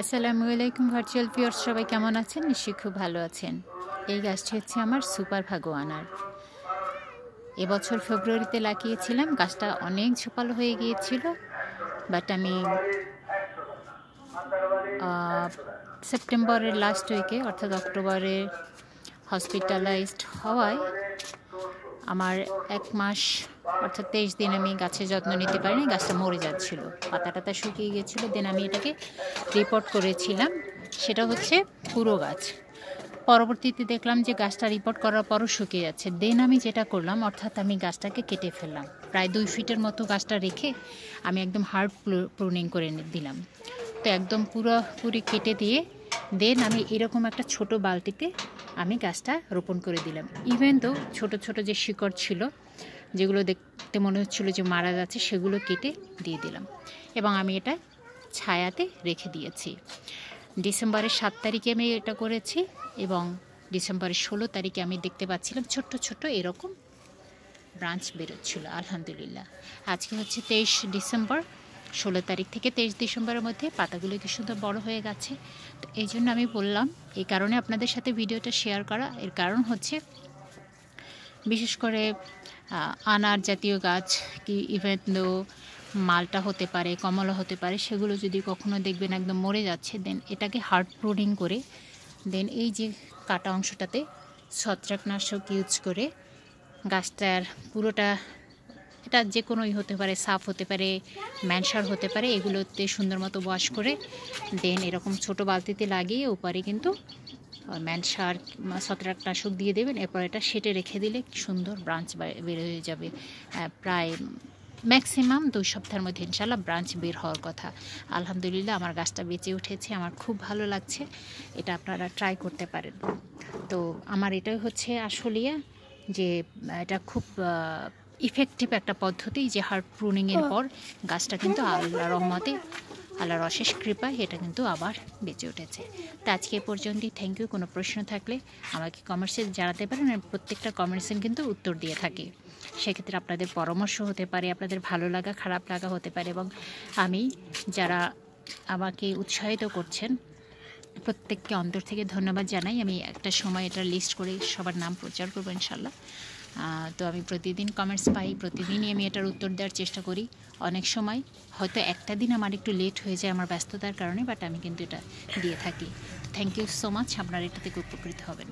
আসসালামু আলাইকুম virtual viewers, সবাই কেমন আছেন? নিশ্চয়ই খুব ভালো আছেন। এই গাছটি হচ্ছে আমার সুপার ভাগোয়ানার। এবছর ফেব্রুয়ারিতে লাগিয়েছিলাম। গাছটা অনেক ঝোপালো হয়ে গিয়েছিল, বাট আমি সেপ্টেম্বরের লাস্ট উইকে অর্থাৎ অক্টোবরে হসপিটালাইজড হওয়ায় আমার 1 মাস অর্থাৎ 23 দিন আমি গাছের যত্ন নিতে পারিনি। গাছটা মরে যাচ্ছিল, পাতা টাতা শুকিয়ে গিয়েছিল। দেন আমি এটাকে রিপোর্ট করেছিলাম, সেটা হচ্ছে পুরো গাছ। পরবর্তীতে দেখলাম যে গাছটা রিপোর্ট করার পরও শুকিয়ে যাচ্ছে। দেন আমি যেটা করলাম, অর্থাৎ আমি গাছটাকে কেটে ফেললাম। প্রায় 2 ফিটের মতো গাছটা রেখে আমি একদম হার্ড প্রুনিং করে দিলাম। তো একদম পুরোপুরি কেটে দিয়ে দেন আমি এরকম একটা ছোট বালতিতে আমি গাছটা রোপণ করে দিলাম। ইভেন তো ছোট ছোট যে শিকড় ছিল, যেগুলো দেখতে মনে হচ্ছিলো যে মারা যাচ্ছে, সেগুলো কেটে দিয়ে দিলাম এবং আমি এটা ছায়াতে রেখে দিয়েছি। ডিসেম্বরের 7 তারিখে আমি এটা করেছি এবং ডিসেম্বরের 16 তারিখে আমি দেখতে পাচ্ছিলাম ছোট্ট ছোট্ট এরকম ব্রাঞ্চ বেরোচ্ছিল। আলহামদুলিল্লাহ, আজকে হচ্ছে 23 ডিসেম্বর। 16 তারিখ থেকে 23 ডিসেম্বরের মধ্যে পাতাগুলো কি সুন্দর বড় হয়ে গেছে। তো এই জন্য আমি বললাম, এই কারণে আপনাদের সাথে ভিডিওটা শেয়ার করা। এর কারণ হচ্ছে বিশেষ করে আনার জাতীয় গাছ, কি ইভেন দো মালটা হতে পারে, কমলা হতে পারে, সেগুলো যদি কখনো দেখবেন একদম মরে যাচ্ছে, দেন এটাকে হার্ড প্রুনিং করে দেন এই যে কাটা অংশটাতে ছত্রাকনাশক ইউজ করে গাছটার পুরোটা, এটা যে কোনোই হতে পারে, সাফ হতে পারে, ম্যানসার হতে পারে, এগুলোতে সুন্দর মতো ওয়াশ করে দেন এরকম ছোট বালতিতে লাগিয়ে ওপারে কিন্তু ম্যানসার ছত্রাকনাশক দিয়ে দেবেন। এরপর এটা সেটে রেখে দিলে সুন্দর ব্রাঞ্চ বের হয়ে যাবে। প্রায় ম্যাক্সিমাম 2 সপ্তাহের মধ্যে ইনশাল্লাহ ব্রাঞ্চ বের হওয়ার কথা। আলহামদুলিল্লাহ, আমার গাছটা বেঁচে উঠেছে, আমার খুব ভালো লাগছে। এটা আপনারা ট্রাই করতে পারেন। তো আমার এটাই হচ্ছে আসলে যে এটা খুব ইফেক্টিভ একটা পদ্ধতি, যে হার্ড প্রুনিংয়ের পর গাছটা কিন্তু আল্লাহর রহমতে, আল্লাহর অশেষ কৃপায় এটা কিন্তু আবার বেঁচে উঠেছে। তো আজকে এ পর্যন্তই। Thank you. কোনো প্রশ্ন থাকলে আমাকে কমেন্টসে জানাতে পারেন। আমি প্রত্যেকটা কমেন্টসে কিন্তু উত্তর দিয়ে থাকি। সেক্ষেত্রে আপনাদের পরামর্শ হতে পারে, আপনাদের ভালো লাগা খারাপ লাগা হতে পারে, এবং আমি যারা আমাকে উৎসাহিত করছেন প্রত্যেককে অন্তর থেকে ধন্যবাদ জানাই। আমি একটা সময় এটা লিস্ট করে সবার নাম প্রচার করবো ইনশাল্লাহ। তো আমি প্রতিদিন কমেন্টস পাই, প্রতিদিনই আমি এটার উত্তর দেওয়ার চেষ্টা করি। অনেক সময় হয়তো একটা দিন আমার একটু লেট হয়ে যায় আমার ব্যস্ততার কারণে, বাট আমি কিন্তু এটা দিয়ে থাকি। Thank you so much. আপনারা এটা থেকে উপকৃত হবেন।